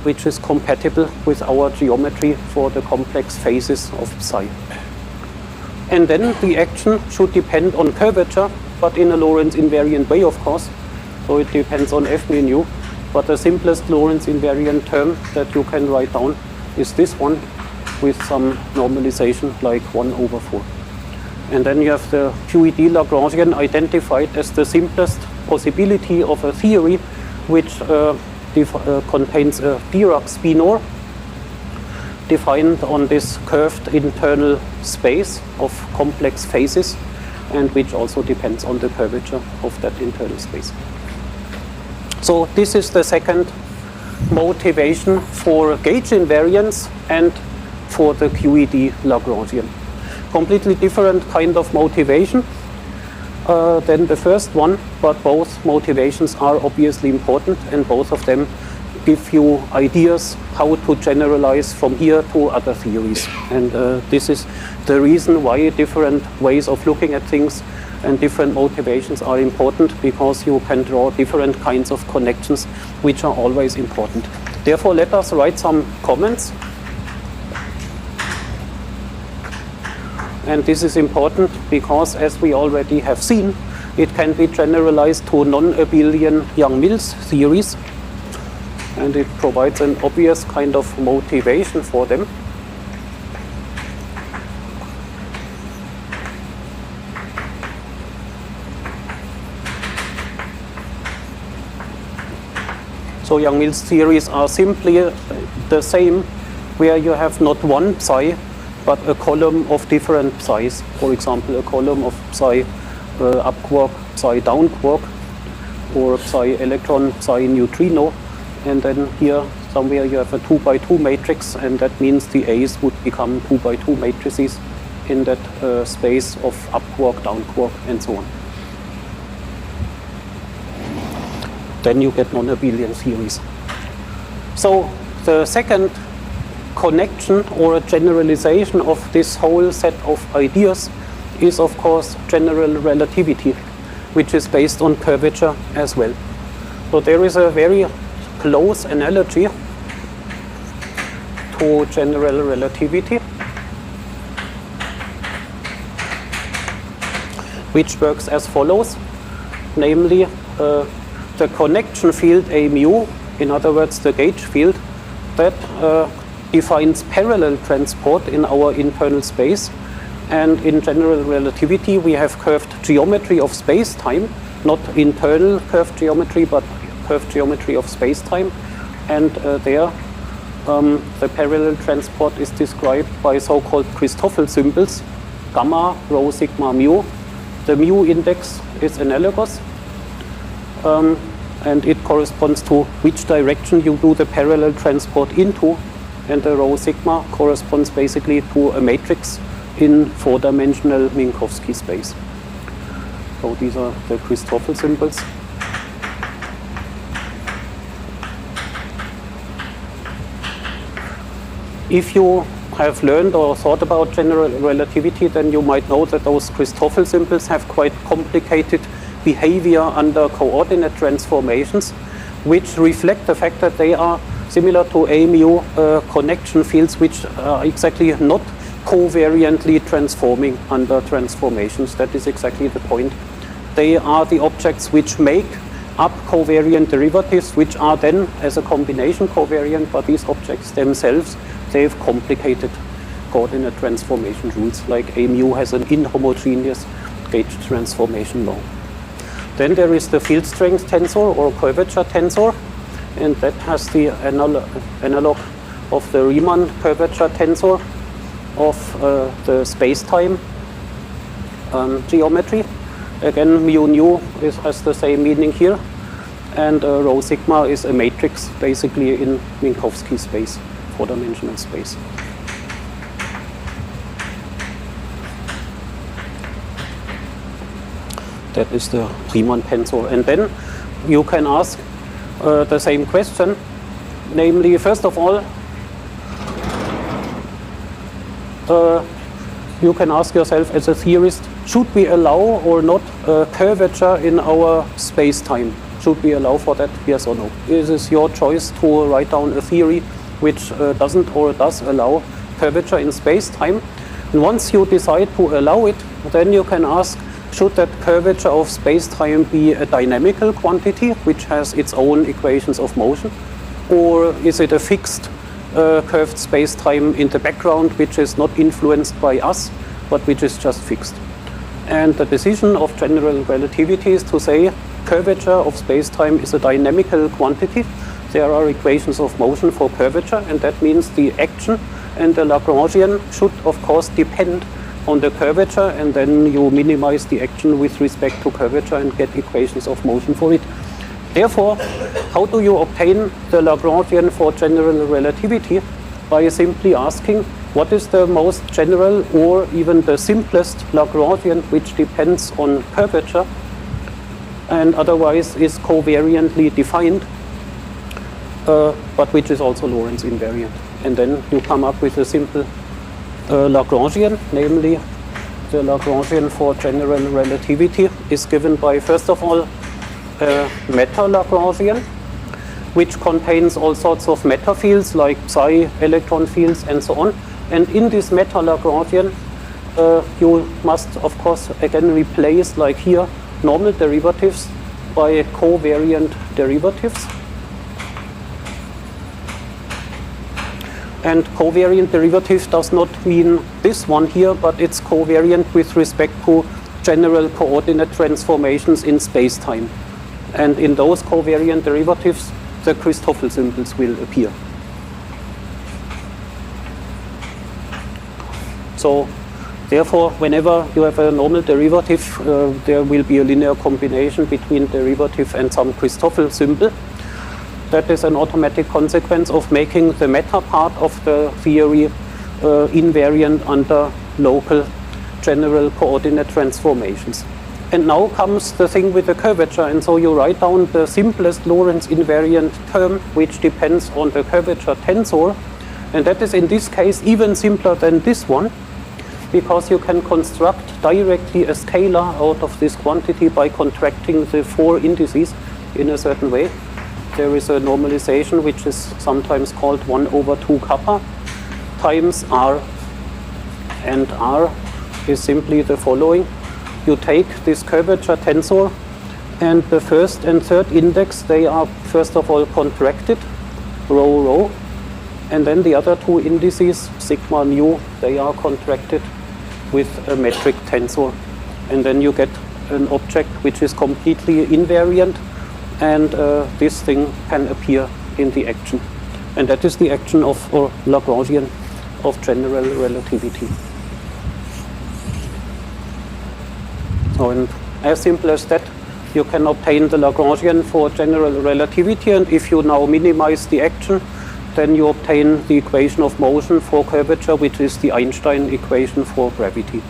which is compatible with our geometry for the complex phases of psi. And then the action should depend on curvature, but in a Lorentz invariant way, of course. So it depends on f mu nu. But the simplest Lorentz invariant term that you can write down is this one with some normalization like 1/4. And then you have the QED Lagrangian identified as the simplest possibility of a theory which contains a Dirac spinor defined on this curved internal space of complex phases, and which also depends on the curvature of that internal space. So this is the second motivation for gauge invariance and for the QED Lagrangian. Completely different kind of motivation than the first one, but both motivations are obviously important, and both of them give you ideas how to generalize from here to other theories. And this is the reason why different ways of looking at things and different motivations are important, because you can draw different kinds of connections which are always important. Therefore, let us write some comments. And this is important because, as we already have seen, it can be generalized to non-abelian Yang-Mills theories, and it provides an obvious kind of motivation for them. So Yang-Mills theories are simply the same, where you have not one psi, but a column of different psis. For example, a column of psi up quark, psi down quark, or psi electron, psi neutrino. And then here somewhere you have a 2x2 matrix, and that means the A's would become 2x2 matrices in that space of up quark, down quark, and so on. Then you get non-abelian theories. So the second connection or a generalization of this whole set of ideas is, of course, general relativity, which is based on curvature as well. So there is a very close analogy to general relativity, which works as follows. Namely, the connection field A mu, in other words the gauge field, that defines parallel transport in our internal space. And in general relativity we have curved geometry of space-time, not internal curved geometry, but curved geometry of space-time. And there the parallel transport is described by so-called Christoffel symbols, gamma, rho, sigma, mu. The mu index is analogous, and it corresponds to which direction you do the parallel transport into, and the rho sigma corresponds basically to a matrix in four-dimensional Minkowski space. So these are the Christoffel symbols. If you have learned or thought about general relativity, then you might know that those Christoffel symbols have quite complicated behavior under coordinate transformations, which reflect the fact that they are similar to A mu connection fields, which are exactly not covariantly transforming under transformations. That is exactly the point. They are the objects which make up covariant derivatives, which are then as a combination covariant, but these objects themselves, they have complicated coordinate transformation rules, like A mu has an inhomogeneous gauge transformation law. Then there is the field strength tensor or curvature tensor, and that has the analog of the Riemann curvature tensor of the space-time geometry. Again, mu nu has the same meaning here, and rho sigma is a matrix basically in Minkowski space, four-dimensional space. That is the Riemann tensor. And then you can ask the same question, namely, first of all, you can ask yourself as a theorist, should we allow or not curvature in our space-time Should we allow for that? Yes or no? It is your choice to write down a theory which doesn't or does allow curvature in space-time. And once you decide to allow it, then you can ask, should that curvature of space-time be a dynamical quantity which has its own equations of motion? Or is it a fixed curved space-time in the background which is not influenced by us, but which is just fixed? And the decision of general relativity is to say curvature of space-time is a dynamical quantity. There are equations of motion for curvature, and that means the action and the Lagrangian should of course depend on the curvature, and then you minimize the action with respect to curvature and get equations of motion for it. Therefore, how do you obtain the Lagrangian for general relativity? By simply asking what is the most general or even the simplest Lagrangian which depends on curvature and otherwise is covariantly defined, but which is also Lorentz invariant. And then you come up with a simple Lagrangian, namely the Lagrangian for general relativity is given by, first of all, a meta-Lagrangian, which contains all sorts of matter fields like psi, electron fields, and so on. And in this meta-Lagrangian, you must, of course, again replace, like here, normal derivatives by covariant derivatives. And covariant derivative does not mean this one here, but it's covariant with respect to general coordinate transformations in space-time. And in those covariant derivatives, the Christoffel symbols will appear. So, therefore, whenever you have a normal derivative, there will be a linear combination between derivative and some Christoffel symbol. That is an automatic consequence of making the meta part of the theory invariant under local general coordinate transformations. And now comes the thing with the curvature, and so you write down the simplest Lorentz invariant term which depends on the curvature tensor, and that is in this case even simpler than this one, because you can construct directly a scalar out of this quantity by contracting the four indices in a certain way. There is a normalization which is sometimes called 1/2 kappa times r, and r is simply the following. You take this curvature tensor, and the first and third index, they are first of all contracted, rho rho, and then the other two indices, sigma mu, they are contracted with a metric tensor. And then you get an object which is completely invariant, and this thing can appear in the action. And that is the action of, or Lagrangian of general relativity. So, and as simple as that, you can obtain the Lagrangian for general relativity, and if you now minimize the action, then you obtain the equation of motion for curvature, which is the Einstein equation for gravity.